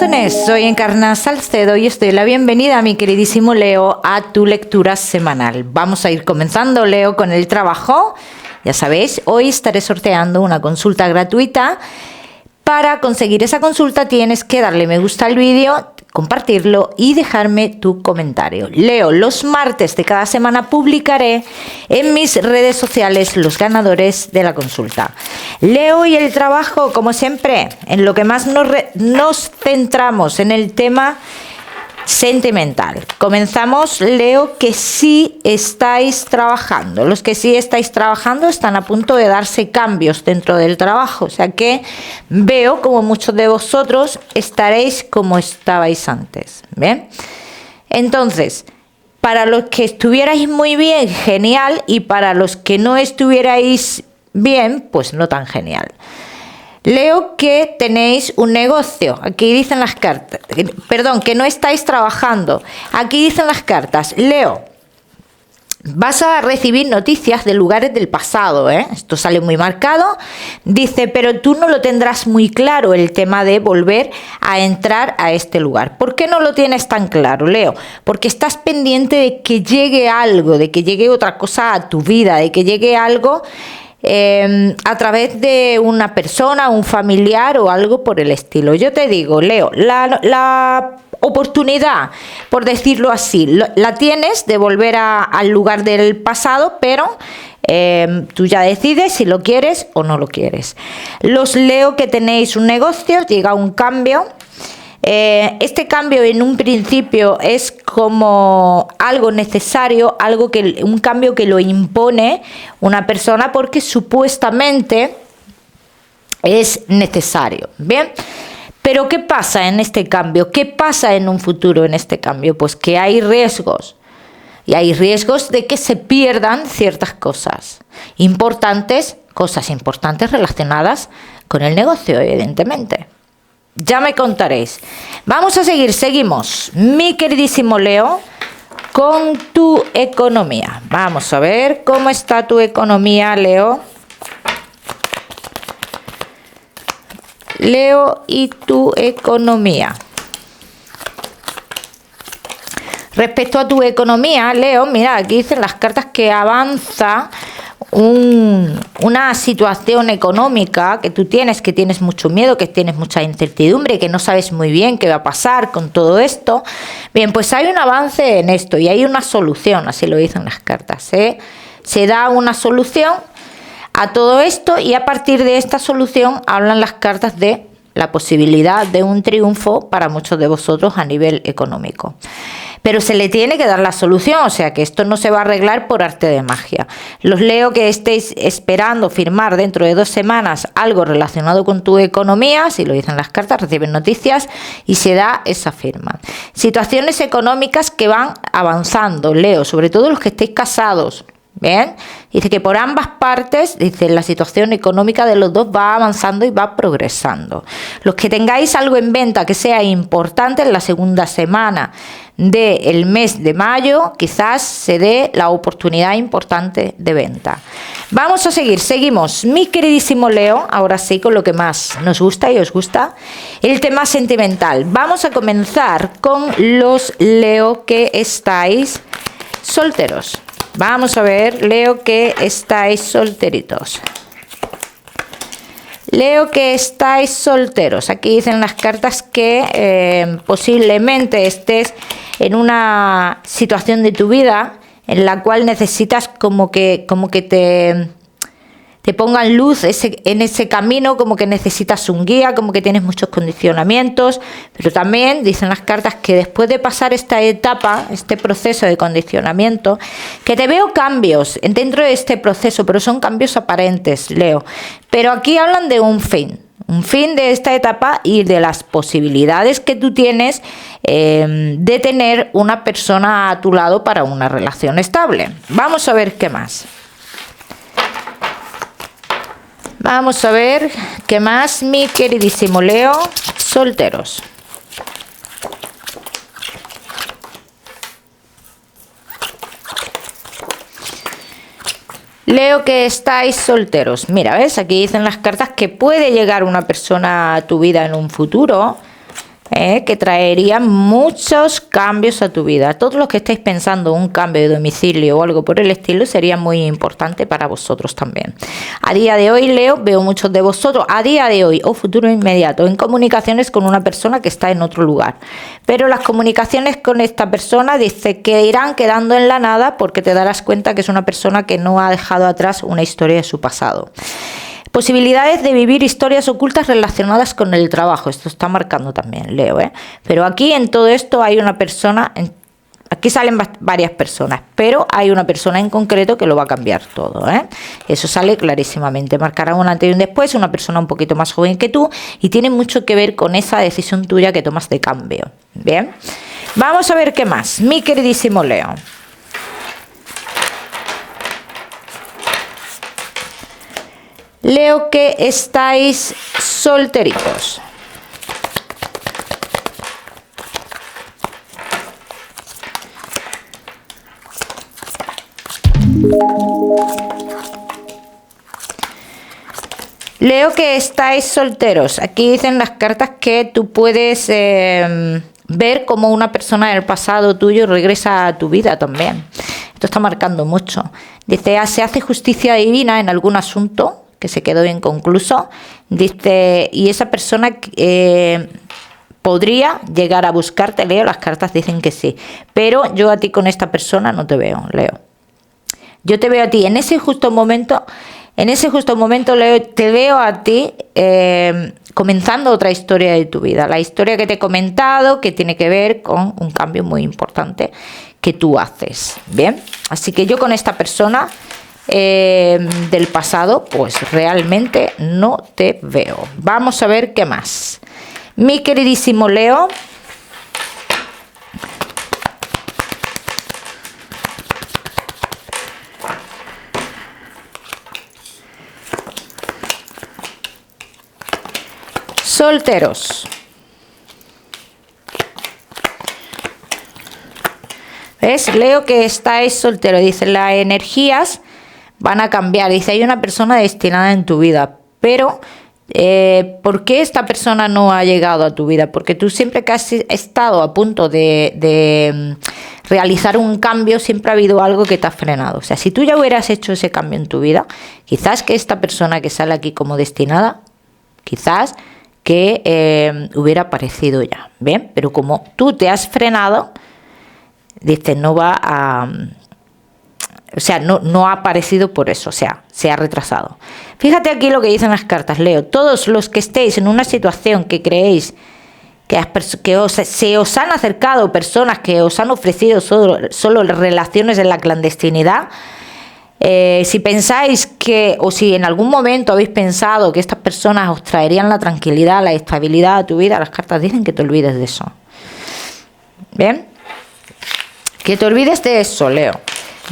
corazones, soy Encarna Salcedo y os doy la bienvenida, mi queridísimo Leo, a tu lectura semanal. Vamos a ir comenzando, Leo, con el trabajo. Ya sabéis, hoy estaré sorteando una consulta gratuita. Para conseguir esa consulta tienes que darle me gusta al vídeo, compartirlo y dejarme tu comentario. Leo, los martes de cada semana publicaré en mis redes sociales los ganadores de la consulta. Leo, y el trabajo, como siempre, en lo que más nos centramos, en el tema sentimental. Comenzamos, Leo, que sí estáis trabajando. Los que sí estáis trabajando están a punto de darse cambios dentro del trabajo. O sea que veo como muchos de vosotros estaréis como estabais antes. ¿Bien? Entonces, para los que estuvierais muy bien, genial. Y para los que no estuvierais bien, pues no tan genial. Leo que tenéis un negocio, aquí dicen las cartas, perdón, que no estáis trabajando, aquí dicen las cartas. Leo, vas a recibir noticias de lugares del pasado, esto sale muy marcado, dice, pero tú no lo tendrás muy claro el tema de volver a entrar a este lugar. ¿Por qué no lo tienes tan claro, Leo? Porque estás pendiente de que llegue algo, de que llegue otra cosa a tu vida, de que llegue algo a través de una persona, un familiar o algo por el estilo. Yo te digo, Leo, la oportunidad, por decirlo así, la tienes de volver al lugar del pasado, pero tú ya decides si lo quieres o no lo quieres. Los Leo que tenéis un negocio, llega un cambio. Este cambio en un principio es como algo necesario, un cambio que lo impone una persona porque supuestamente es necesario. Bien, pero ¿qué pasa en este cambio? ¿Qué pasa en un futuro en este cambio? Pues que hay riesgos. Y hay riesgos de que se pierdan ciertas cosas importantes relacionadas con el negocio, evidentemente. Ya me contaréis. Vamos a seguimos, mi queridísimo Leo, con tu economía. Vamos a ver cómo está tu economía, Leo. Leo y tu economía. Respecto a tu economía, Leo, mira, aquí dicen las cartas que avanza una situación económica que tú tienes, que tienes mucho miedo, que tienes mucha incertidumbre, que no sabes muy bien qué va a pasar con todo esto. Bien, pues hay un avance en esto y hay una solución, así lo dicen las cartas. Se da una solución a todo esto y a partir de esta solución hablan las cartas de la posibilidad de un triunfo para muchos de vosotros a nivel económico. Pero se le tiene que dar la solución, o sea que esto no se va a arreglar por arte de magia. Los Leo que estéis esperando firmar dentro de 2 semanas algo relacionado con tu economía, si lo dicen las cartas, reciben noticias y se da esa firma. Situaciones económicas que van avanzando, Leo, sobre todo los que estéis casados. Bien, dice que por ambas partes, dice, la situación económica de los dos va avanzando y va progresando. Los que tengáis algo en venta que sea importante en la segunda semana del mes de mayo, quizás se dé la oportunidad importante de venta. Vamos a seguimos, mi queridísimo Leo, ahora sí con lo que más nos gusta y os gusta, el tema sentimental. Vamos a comenzar con los Leo que estáis solteros. Vamos a ver, Leo, que estáis solteritos. Leo, que estáis solteros. Aquí dicen las cartas que posiblemente estés en una situación de tu vida en la cual necesitas como que te pongan luz en ese camino, como que necesitas un guía, como que tienes muchos condicionamientos, pero también dicen las cartas que después de pasar esta etapa, este proceso de condicionamiento, que te veo cambios dentro de este proceso, pero son cambios aparentes, Leo. Pero aquí hablan de un fin de esta etapa y de las posibilidades que tú tienes de tener una persona a tu lado para una relación estable. Vamos a ver qué más. Vamos a ver qué más, mi queridísimo Leo, solteros. Leo, que estáis solteros. Mira, ¿ves? Aquí dicen las cartas que puede llegar una persona a tu vida en un futuro. que traerían muchos cambios a tu vida. Todos los que estáis pensando un cambio de domicilio o algo por el estilo sería muy importante para vosotros también. A día de hoy, Leo, veo muchos de vosotros a día de hoy o futuro inmediato en comunicaciones con una persona que está en otro lugar, pero las comunicaciones con esta persona dice que irán quedando en la nada porque te darás cuenta que es una persona que no ha dejado atrás una historia de su pasado. Posibilidades de vivir historias ocultas relacionadas con el trabajo. Esto está marcando también, Leo, ¿eh? Pero aquí en todo esto hay una persona, aquí salen varias personas, pero hay una persona en concreto que lo va a cambiar todo, ¿eh? Eso sale clarísimamente. Marcará un antes y un después, una persona un poquito más joven que tú y tiene mucho que ver con esa decisión tuya que tomas de cambio. Bien, vamos a ver qué más, mi queridísimo Leo. Leo, que estáis solteritos. Leo, que estáis solteros. Aquí dicen las cartas que tú puedes ver cómo una persona del pasado tuyo regresa a tu vida también. Esto está marcando mucho. Dice, se hace justicia divina en algún asunto que se quedó inconcluso, dice, y esa persona podría llegar a buscarte, Leo, las cartas dicen que sí, pero yo a ti con esta persona no te veo, Leo. Yo te veo a ti en ese justo momento, Leo, te veo a ti comenzando otra historia de tu vida, la historia que te he comentado, que tiene que ver con un cambio muy importante que tú haces, ¿bien? Así que yo con esta persona del pasado, pues realmente no te veo. Vamos a ver qué más. Mi queridísimo Leo. Solteros. ¿Ves? Leo, que estáis solteros. Dice, las energías van a cambiar. Dice, hay una persona destinada en tu vida, pero ¿por qué esta persona no ha llegado a tu vida? Porque tú siempre que has estado a punto de realizar un cambio, siempre ha habido algo que te ha frenado. O sea, si tú ya hubieras hecho ese cambio en tu vida, quizás que esta persona que sale aquí como destinada, quizás que hubiera aparecido ya, ¿bien? Pero como tú te has frenado, dice, no va a... O sea, no ha aparecido por eso, o sea, se ha retrasado. Fíjate aquí lo que dicen las cartas, Leo. Todos los que estéis en una situación que creéis que se os han acercado personas que os han ofrecido solo relaciones en la clandestinidad, si pensáis que, o si en algún momento habéis pensado que estas personas os traerían la tranquilidad, la estabilidad a tu vida, las cartas dicen que te olvides de eso. ¿Bien? Que te olvides de eso, Leo.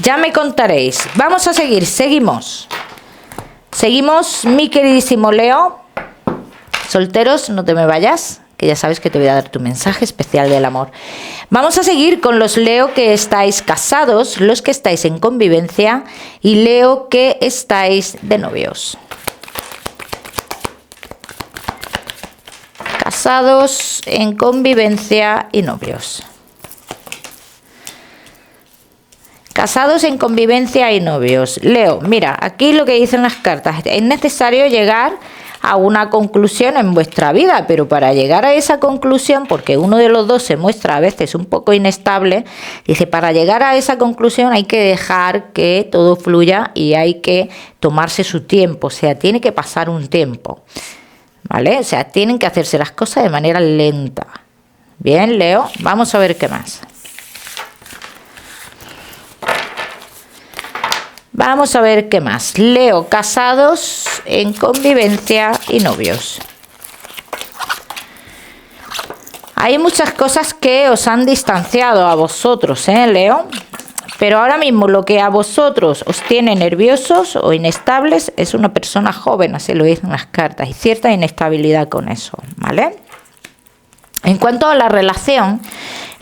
Ya me contaréis. Vamos a seguir, seguimos. Seguimos, mi queridísimo Leo. Solteros, no te me vayas, que ya sabes que te voy a dar tu mensaje especial del amor. Vamos a seguir con los Leo que estáis casados, los que estáis en convivencia y Leo que estáis de novios. Casados, en convivencia y novios. Casados, en convivencia y novios. Leo, mira, aquí lo que dicen las cartas. Es necesario llegar a una conclusión en vuestra vida, pero para llegar a esa conclusión, porque uno de los dos se muestra a veces un poco inestable, dice, para llegar a esa conclusión hay que dejar que todo fluya y hay que tomarse su tiempo, o sea, tiene que pasar un tiempo, ¿vale? O sea, tienen que hacerse las cosas de manera lenta. Bien, Leo, vamos a ver qué más. Vamos a ver qué más. Leo, casados, en convivencia y novios. Hay muchas cosas que os han distanciado a vosotros, Leo. Pero ahora mismo lo que a vosotros os tiene nerviosos o inestables es una persona joven, así lo dicen las cartas, y cierta inestabilidad con eso, ¿vale? En cuanto a la relación,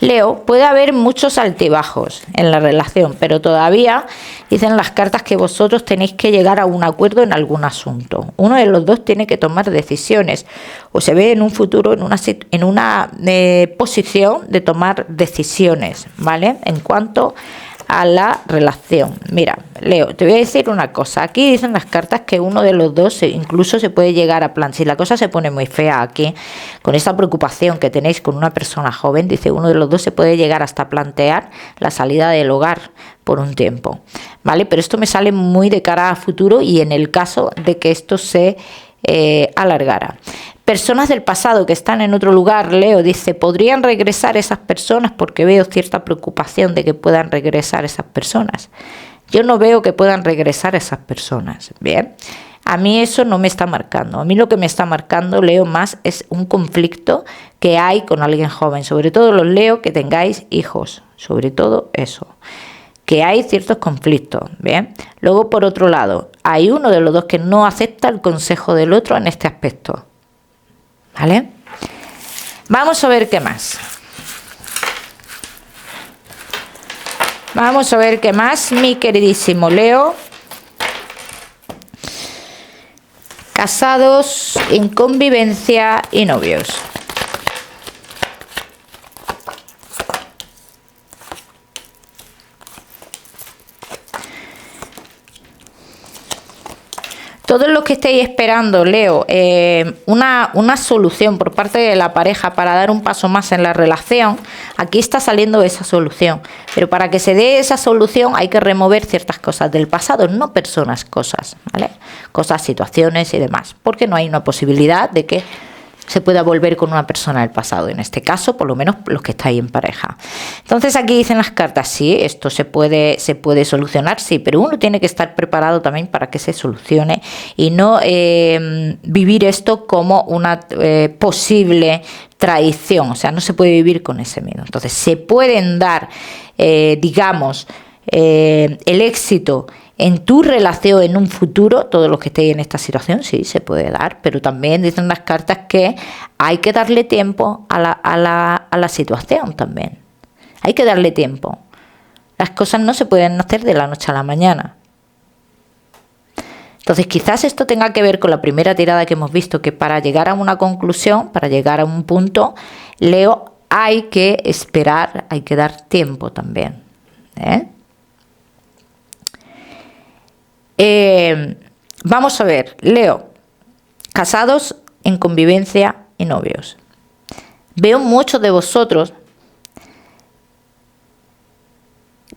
Leo, puede haber muchos altibajos en la relación, pero todavía dicen las cartas que vosotros tenéis que llegar a un acuerdo en algún asunto. Uno de los dos tiene que tomar decisiones o se ve en un futuro en una posición de tomar decisiones, ¿vale? En cuanto a la relación. Mira, Leo, te voy a decir una cosa. Aquí dicen las cartas que uno de los dos incluso se puede llegar a plan. Si la cosa se pone muy fea aquí, con esa preocupación que tenéis con una persona joven, dice uno de los dos se puede llegar hasta plantear la salida del hogar por un tiempo, ¿vale? Pero esto me sale muy de cara a futuro y en el caso de que esto se alargara. Personas del pasado que están en otro lugar, Leo, dice, ¿podrían regresar esas personas? Porque veo cierta preocupación de que puedan regresar esas personas. Yo no veo que puedan regresar esas personas, ¿bien? A mí eso no me está marcando. A mí lo que me está marcando, Leo, más es un conflicto que hay con alguien joven. Sobre todo los Leo que tengáis hijos, sobre todo eso. Que hay ciertos conflictos, ¿bien? Luego, por otro lado, hay uno de los dos que no acepta el consejo del otro en este aspecto. ¿Vale? Vamos a ver qué más. Vamos a ver qué más, mi queridísimo Leo. Casados, en convivencia y novios. Todos los que estéis esperando, Leo, una solución por parte de la pareja para dar un paso más en la relación, aquí está saliendo esa solución. Pero para que se dé esa solución hay que remover ciertas cosas del pasado, no personas, cosas, ¿vale? Cosas, situaciones y demás. Porque no hay una posibilidad de que se pueda volver con una persona del pasado, en este caso, por lo menos los que estáis en pareja. Entonces aquí dicen las cartas, sí, esto se puede solucionar, sí, pero uno tiene que estar preparado también para que se solucione y no vivir esto como una posible traición, o sea, no se puede vivir con ese miedo. Entonces se pueden dar, digamos, el éxito en tu relación en un futuro, todos los que estéis en esta situación, sí, se puede dar, pero también dicen las cartas que hay que darle tiempo a la situación también. Hay que darle tiempo. Las cosas no se pueden hacer de la noche a la mañana. Entonces quizás esto tenga que ver con la primera tirada que hemos visto, que para llegar a una conclusión, para llegar a un punto, Leo, hay que esperar, hay que dar tiempo también, vamos a ver, Leo, casados, en convivencia y novios. Veo muchos de vosotros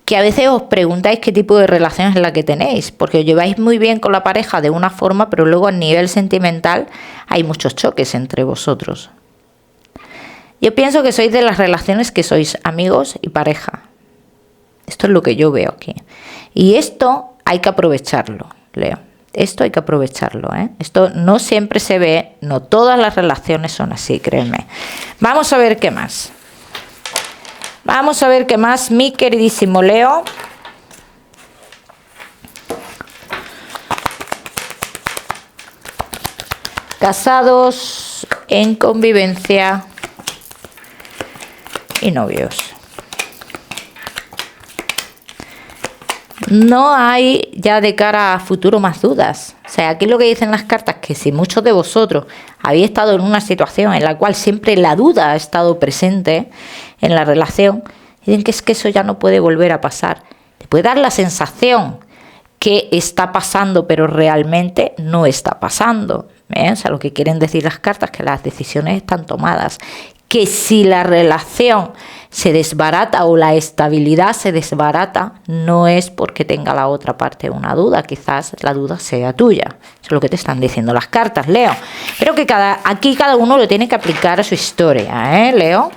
que a veces os preguntáis qué tipo de relación es la que tenéis, porque os lleváis muy bien con la pareja de una forma, pero luego a nivel sentimental hay muchos choques entre vosotros. Yo pienso que sois de las relaciones que sois amigos y pareja. Esto es lo que yo veo aquí. Y esto hay que aprovecharlo, Leo. Esto hay que aprovecharlo, Esto no siempre se ve, no todas las relaciones son así, créeme. Vamos a ver qué más. Vamos a ver qué más, mi queridísimo Leo. Casados, en convivencia y novios. No hay ya de cara a futuro más dudas. O sea, aquí lo que dicen las cartas, que si muchos de vosotros habéis estado en una situación en la cual siempre la duda ha estado presente en la relación, dicen que es que eso ya no puede volver a pasar. Te puede dar la sensación que está pasando, pero realmente no está pasando. O sea, lo que quieren decir las cartas es que las decisiones están tomadas. Que si la relación se desbarata o la estabilidad se desbarata, no es porque tenga la otra parte una duda, quizás la duda sea tuya. Eso es lo que te están diciendo las cartas, Leo. Pero que aquí cada uno lo tiene que aplicar a su historia, Leo.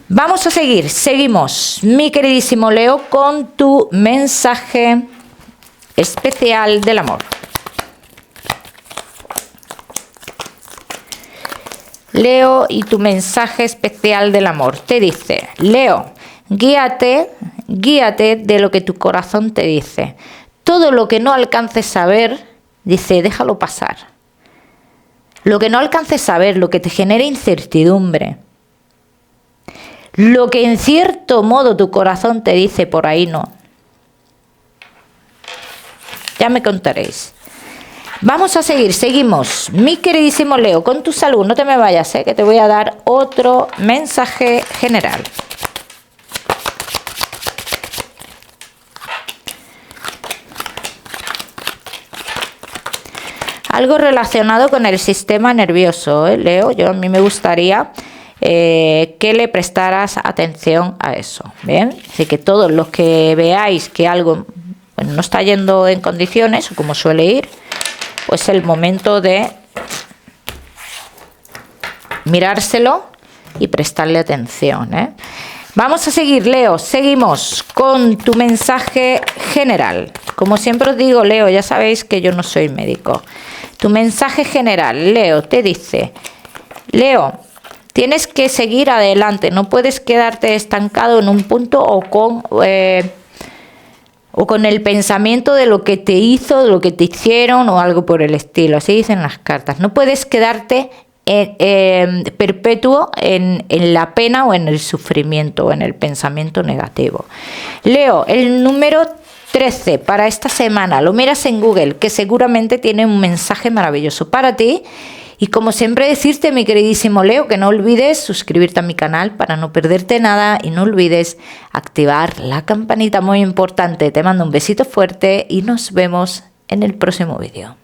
Vamos a seguir, seguimos, mi queridísimo Leo, con tu mensaje especial del amor. Leo, y tu mensaje especial del amor te dice, Leo, guíate de lo que tu corazón te dice. Todo lo que no alcances a ver, dice, déjalo pasar. Lo que no alcances a ver, lo que te genere incertidumbre, lo que en cierto modo tu corazón te dice por ahí no. Ya me contaréis. Vamos a seguir, seguimos. Mi queridísimo Leo, con tu salud, no te me vayas, que te voy a dar otro mensaje general. Algo relacionado con el sistema nervioso, Leo. A mí me gustaría que le prestaras atención a eso. Bien, así que todos los que veáis que algo no está yendo en condiciones, o como suele ir, pues es el momento de mirárselo y prestarle atención. Vamos a seguir, Leo. Seguimos con tu mensaje general. Como siempre os digo, Leo, ya sabéis que yo no soy médico. Tu mensaje general, Leo, te dice: Leo, tienes que seguir adelante, no puedes quedarte estancado en un punto o con el pensamiento de lo que te hizo, de lo que te hicieron o algo por el estilo. Así dicen las cartas. No puedes quedarte perpetuo en la pena o en el sufrimiento o en el pensamiento negativo. Leo, el número 13 para esta semana, lo miras en Google, que seguramente tiene un mensaje maravilloso para ti. Y como siempre decirte, mi queridísimo Leo, que no olvides suscribirte a mi canal para no perderte nada y no olvides activar la campanita, muy importante. Te mando un besito fuerte y nos vemos en el próximo vídeo.